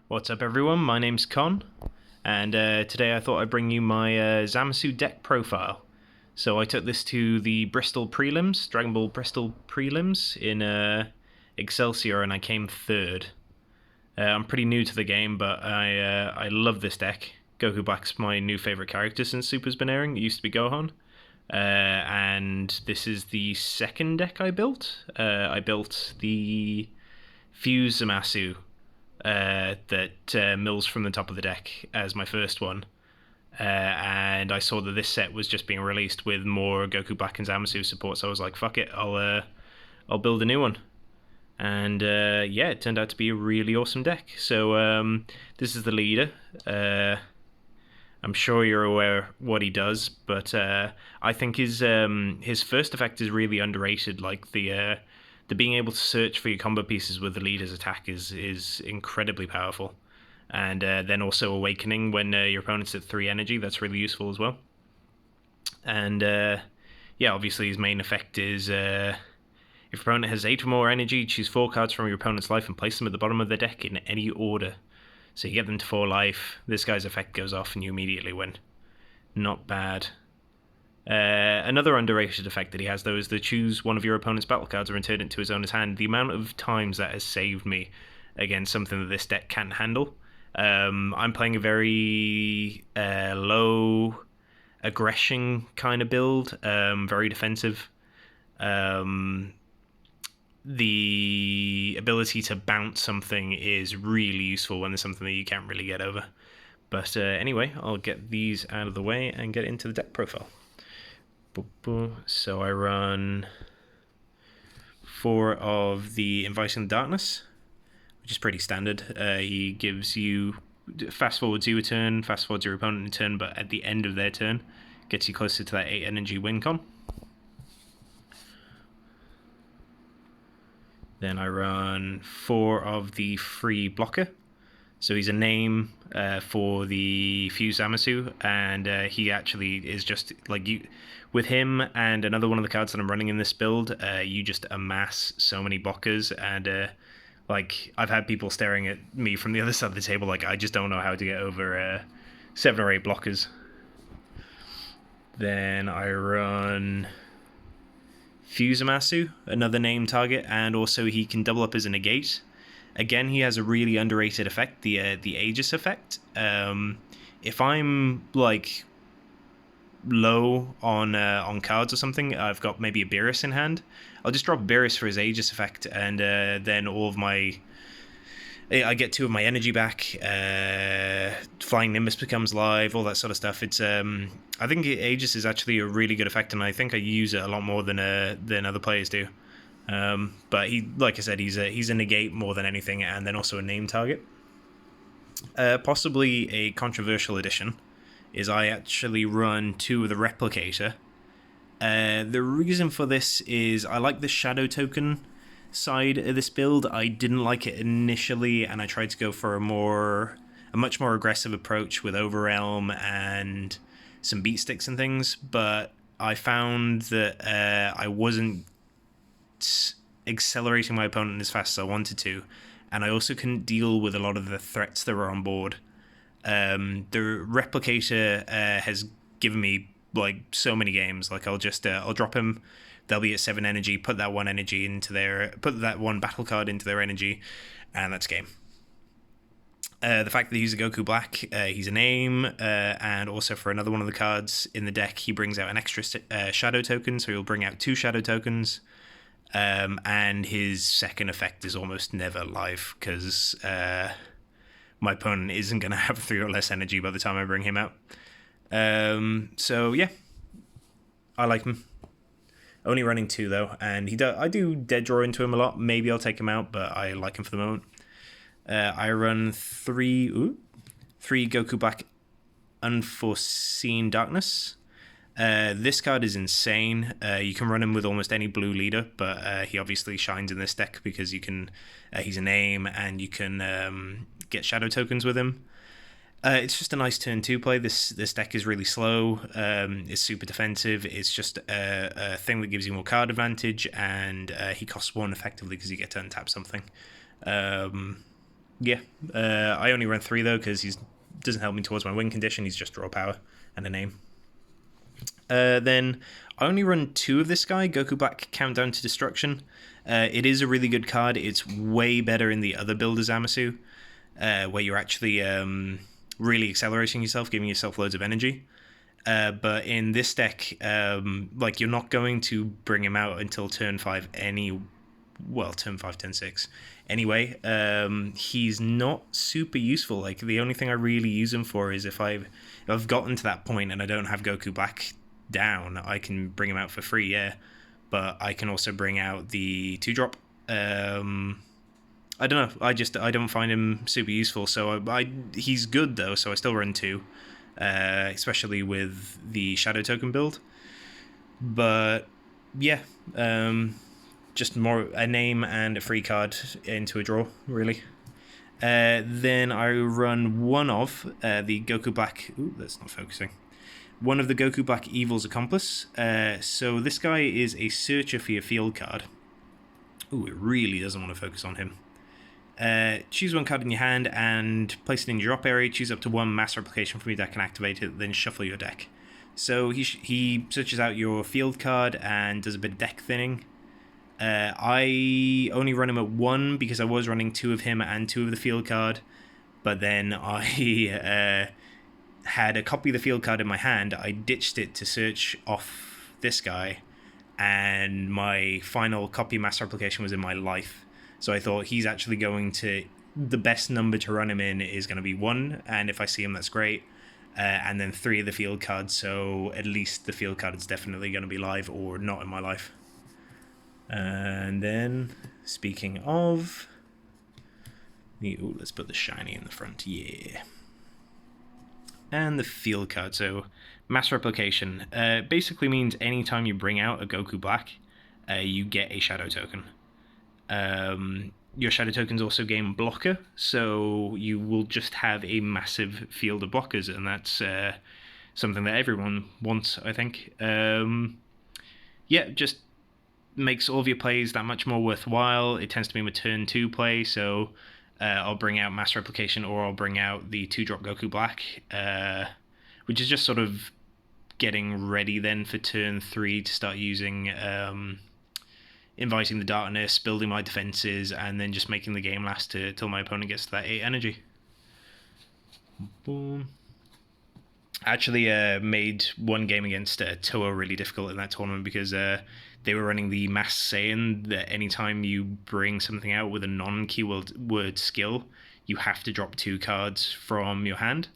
What's up, everyone? My name's Con, and today I thought I'd bring you my Zamasu deck profile. So I took this to the Bristol Prelims, Dragon Ball Bristol Prelims in Excelsior, and I came third. I'm pretty new to the game, but I love this deck. Goku Black's my new favorite character since Super's been airing. It used to be Gohan. And this is the second deck I built. I built the Fuse Zamasu that mills from the top of the deck as my first one. And I saw that this set was just being released with more Goku Black and Zamasu support, so I was like, fuck it, I'll build a new one. And yeah, it turned out to be a really awesome deck. So this is the leader. I'm sure you're aware what he does, but I think his first effect is really underrated. Like the being able to search for your combo pieces with the leader's attack is incredibly powerful. And then also awakening when your opponent's at 3 energy, that's really useful as well. And yeah, obviously his main effect is if your opponent has 8 or more energy, choose 4 cards from your opponent's life and place them at the bottom of the deck in any order. So you get them to 4 life, this guy's effect goes off and you immediately win. Not bad. Another underrated effect that he has, though, is to choose one of your opponent's battle cards and return it to his owner's hand. The amount of times that has saved me against something that this deck can't handle. I'm playing a very low aggression kind of build, very defensive. The ability to bounce something is really useful when there's something that you can't really get over. But anyway, I'll get these out of the way and get into the deck profile. So I run 4 of the Inviting Darkness, which is pretty standard. He gives you fast forwards you a turn, fast forwards your opponent a turn, but at the end of their turn, gets you closer to that 8 energy win con. Then I run 4 of the free blocker. So he's a name for the Fuse Zamasu, and he actually is just like you. With him and another one of the cards that I'm running in this build, you just amass so many blockers, and like I've had people staring at me from the other side of the table like I just don't know how to get over 7 or 8 blockers. Then I run Fuse Zamasu, another name target, and also he can double up as a negate. Again, he has a really underrated effect, the Aegis effect. If I'm like low on cards or something, I've got maybe a Beerus in hand, I'll just drop Beerus for his Aegis effect, and then all of my I get 2 of my energy back. Flying Nimbus becomes live, all that sort of stuff. It's I think Aegis is actually a really good effect, and I think I use it a lot more than other players do. But he, like I said, he's a negate more than anything, and then also a name target. Possibly a controversial addition is I actually run 2 of the Replicator. The reason for this is I like the Shadow Token side of this build. I didn't like it initially, and I tried to go for a much more aggressive approach with Overrealm and some beat sticks and things, but I found that I wasn't accelerating my opponent as fast as I wanted to, and I also couldn't deal with a lot of the threats that were on board. The Replicator has given me like so many games. Like I'll drop him, they'll be at 7 energy, put that 1 energy into put that 1 battle card into their energy, and that's game. The fact that he's a Goku Black, he's a name, and also for another one of the cards in the deck, he brings out an extra Shadow Token, so he'll bring out 2 Shadow Tokens, and his second effect is almost never live, because my opponent isn't going to have 3 or less energy by the time I bring him out. So yeah, I like him. Only running 2 though, and I do dead draw into him a lot. Maybe I'll take him out, but I like him for the moment. I run 3 Goku Black Unforeseen Darkness. This card is insane. You can run him with almost any blue leader, but he obviously shines in this deck because you can. He's a name, and you can get shadow tokens with him. It's just a nice turn 2 play. This deck is really slow. It's super defensive. It's just a thing that gives you more card advantage, and he costs 1 effectively because you get to untap something. Yeah, I only run 3 though because he doesn't help me towards my win condition. He's just draw power and a name. Then I only run 2 of this guy, Goku Black Countdown to Destruction. It is a really good card. It's way better in the other build as Zamasu, where you're actually really accelerating yourself, giving yourself loads of energy. But in this deck, like, you're not going to bring him out until turn 5 turn 5, turn 6. Anyway, he's not super useful. Like, the only thing I really use him for is if I've gotten to that point and I don't have Goku Black down, I can bring him out for free, yeah. But I can also bring out the 2-drop. I don't know. I don't find him super useful. So he's good though. So I still run 2, especially with the Shadow Token build. But yeah, just more a name and a free card into a draw, really. Then I run one of the Goku Black. Ooh, that's not focusing. One of the Goku Black Evil's Accomplice. So this guy is a searcher for your field card. Ooh, it really doesn't want to focus on him. Choose 1 card in your hand and place it in your drop area. Choose up to 1 mass replication from your deck and activate it, then shuffle your deck. So he searches out your field card and does a bit of deck thinning. I only run him at 1 because I was running 2 of him and 2 of the field card, but then I had a copy of the field card in my hand. I ditched it to search off this guy, and my final copy mass replication was in my life. So I thought he's actually going to... The best number to run him in is going to be 1, and if I see him, that's great. And then 3 of the field cards, so at least the field card is definitely going to be live or not in my life. And then, speaking of... let's put the shiny in the front, yeah. And the field card, so mass replication. Basically means anytime you bring out a Goku Black, you get a Shadow Token. Your Shadow Tokens also gain blocker, so you will just have a massive field of blockers, and that's something that everyone wants, I think. Yeah, just makes all of your plays that much more worthwhile. It tends to be my turn 2 play, so I'll bring out mass replication or I'll bring out the 2-drop Goku Black, which is just sort of getting ready then for turn 3 to start using inviting the darkness, building my defenses, and then just making the game last till my opponent gets to that 8 energy. Boom. I actually made one game against Toa really difficult in that tournament because they were running the Mass Saiyan that anytime you bring something out with a non-keyword skill, you have to drop 2 cards from your hand.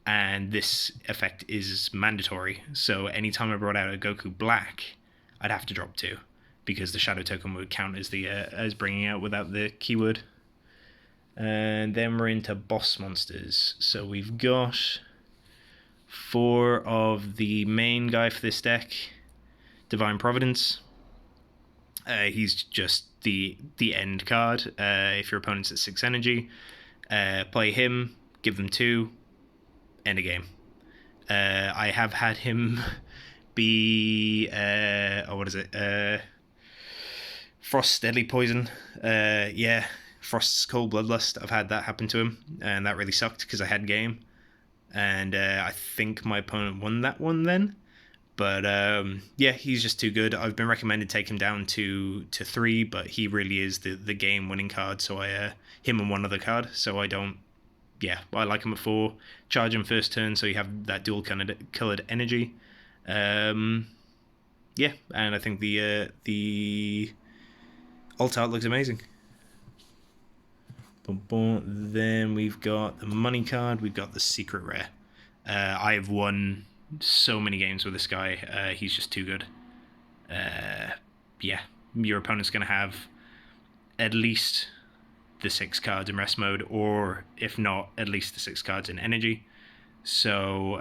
And this effect is mandatory. So anytime I brought out a Goku Black, I'd have to drop 2. Because the Shadow Token would count as as bringing out without the keyword. And then we're into boss monsters. So we've got 4 of the main guy for this deck. Divine Providence. He's just the end card. If your opponent's at 6 energy, play him, give them 2, end a game. I have had him be... what is it? Frost's Deadly Poison. Yeah, Frost's Cold Bloodlust. I've had that happen to him, and that really sucked because I had game. And I think my opponent won that one then. But yeah, he's just too good. I've been recommended to take him down to 3, but he really is the game-winning card. So him and one other card. So I don't... Yeah, I like him at 4. Charge him first turn, so you have that dual-colored energy. Yeah, and I think the alt art looks amazing. Then we've got the money card. We've got the secret rare. I've won so many games with this guy. He's just too good. Yeah, your opponent's going to have at least the 6 cards in rest mode, or if not, at least the 6 cards in energy. So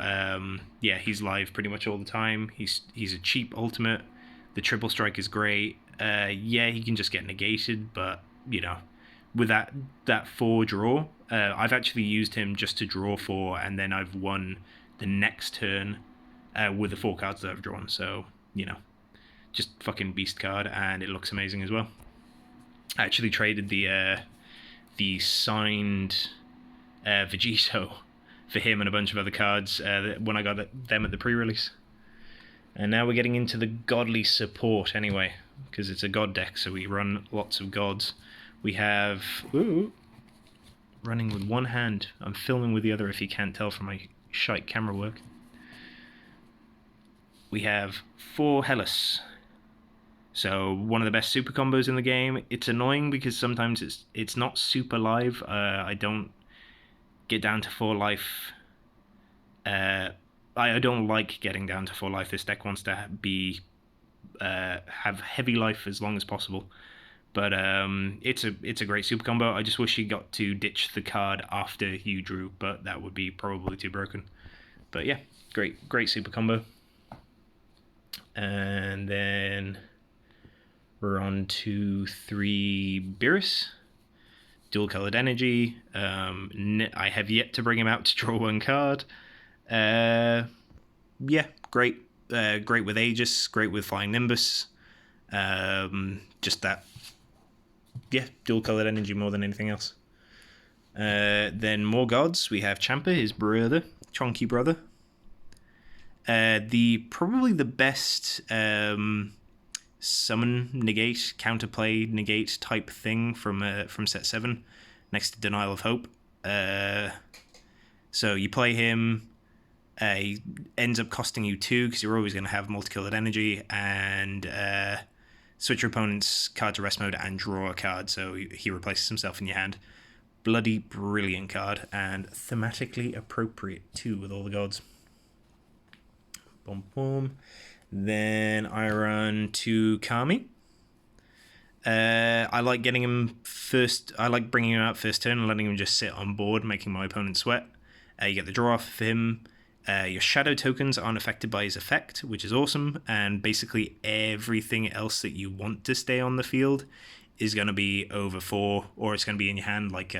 yeah, he's live pretty much all the time. He's a cheap ultimate. The triple strike is great. Yeah, he can just get negated, but you know, with that 4 draw, I've actually used him just to draw 4, and then I've won the next turn with the 4 cards that I've drawn. So you know, just fucking beast card, and it looks amazing as well. I actually traded the the signed Vegito for him and a bunch of other cards when I got them at the pre-release. And now we're getting into the godly support anyway, because it's a god deck, so we run lots of gods. We have... Ooh, running with one hand. I'm filming with the other if you can't tell from my shite camera work. We have 4 Hellas. So one of the best super combos in the game. It's annoying because sometimes it's not super live. I don't get down to 4 life. I don't like getting down to 4 life. This deck wants to be have heavy life as long as possible. But it's a great super combo. I just wish you got to ditch the card after you drew, but that would be probably too broken. But yeah, great super combo. And then we're on to 3 Beerus. Dual colored energy. I have yet to bring him out to draw 1 card. Yeah, great. Great with Aegis, great with Flying Nimbus. Just that, yeah, dual colored energy more than anything else. Then more gods. We have Champa, his brother, chonky brother. Probably the best summon negate, counterplay negate type thing from set 7, next to Denial of Hope. So you play him. He ends up costing you 2 because you're always going to have multicolored energy, and switch your opponent's card to rest mode and draw a card, so he replaces himself in your hand. Bloody brilliant card, and thematically appropriate too with all the gods. Boom, boom. Then I run to Kami. I like getting him first. I like bringing him out first turn and letting him just sit on board, making my opponent sweat. You get the draw off of him. Your shadow tokens aren't affected by his effect, which is awesome, and basically everything else that you want to stay on the field is going to be over 4, or it's going to be in your hand, like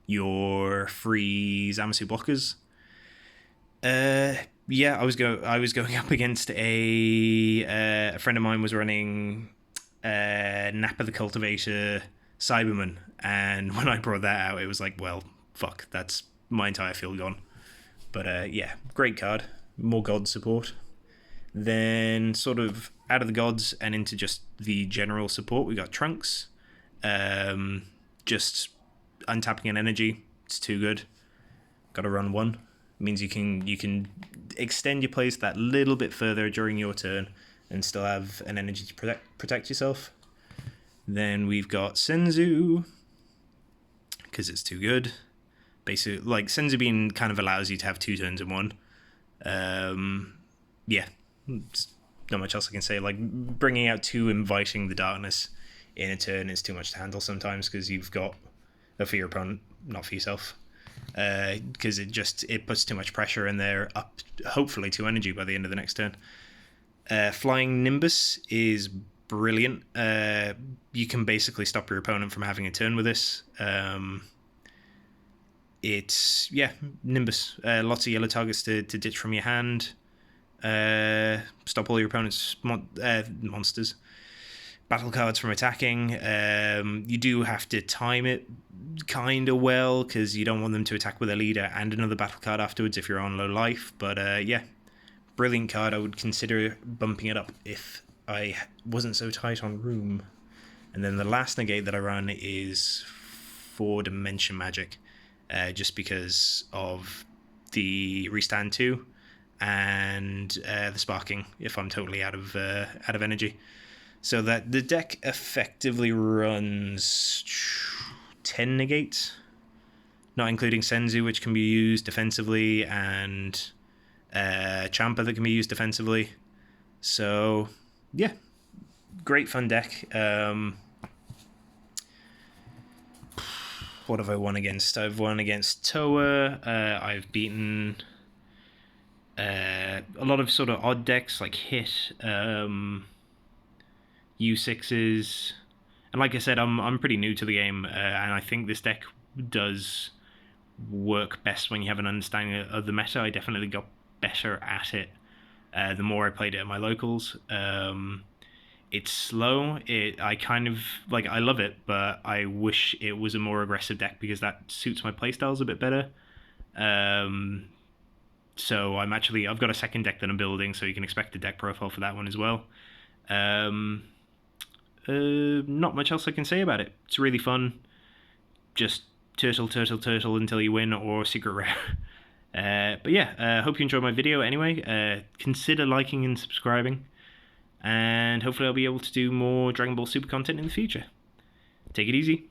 your free Zamasu blockers. Yeah, I was going up against a friend of mine was running Nappa the Cultivator Cyberman, and when I brought that out, it was like, well, fuck, that's my entire field gone. But yeah, great card. More god support. Then sort of out of the gods and into just the general support, we got Trunks. Just untapping an energy. It's too good. Got to run 1. Means you can extend your plays that little bit further during your turn and still have an energy to protect yourself. Then we've got Senzu, because it's too good. Basically, like, Senzu Bean kind of allows you to have 2 turns in 1. Yeah, not much else I can say. Like, bringing out 2 inviting the darkness in a turn is too much to handle sometimes, because you've got for your opponent, not for yourself. Because it puts too much pressure, and they're up hopefully 2 energy by the end of the next turn. Flying Nimbus is brilliant. You can basically stop your opponent from having a turn with this. It's, yeah, Nimbus. Lots of yellow targets to ditch from your hand. Stop all your opponent's monsters. Battle cards from attacking. You do have to time it kind of well, because you don't want them to attack with a leader and another battle card afterwards if you're on low life. But yeah, brilliant card. I would consider bumping it up if I wasn't so tight on room. And then the last negate that I run is 4 Dimension Magic. Just because of the restand 2 and the sparking if I'm totally out of energy. So that the deck effectively runs 10 negates, not including Senzu, which can be used defensively, and Champa that can be used defensively. So yeah, great fun deck. What have I won against? I've won against Toa. I've beaten a lot of sort of odd decks like Hit, U6s, and like I said, I'm pretty new to the game, and I think this deck does work best when you have an understanding of the meta. I definitely got better at it the more I played it at my locals. It's slow. I kind of like. I love it, but I wish it was a more aggressive deck because that suits my playstyles a bit better. Um, so I've got a second deck that I'm building, so you can expect a deck profile for that one as well. Um, Not much else I can say about it. It's really fun. Just turtle until you win or secret rare. But yeah, hope you enjoyed my video anyway. Consider liking and subscribing, and hopefully I'll be able to do more Dragon Ball Super content in the future. Take it easy.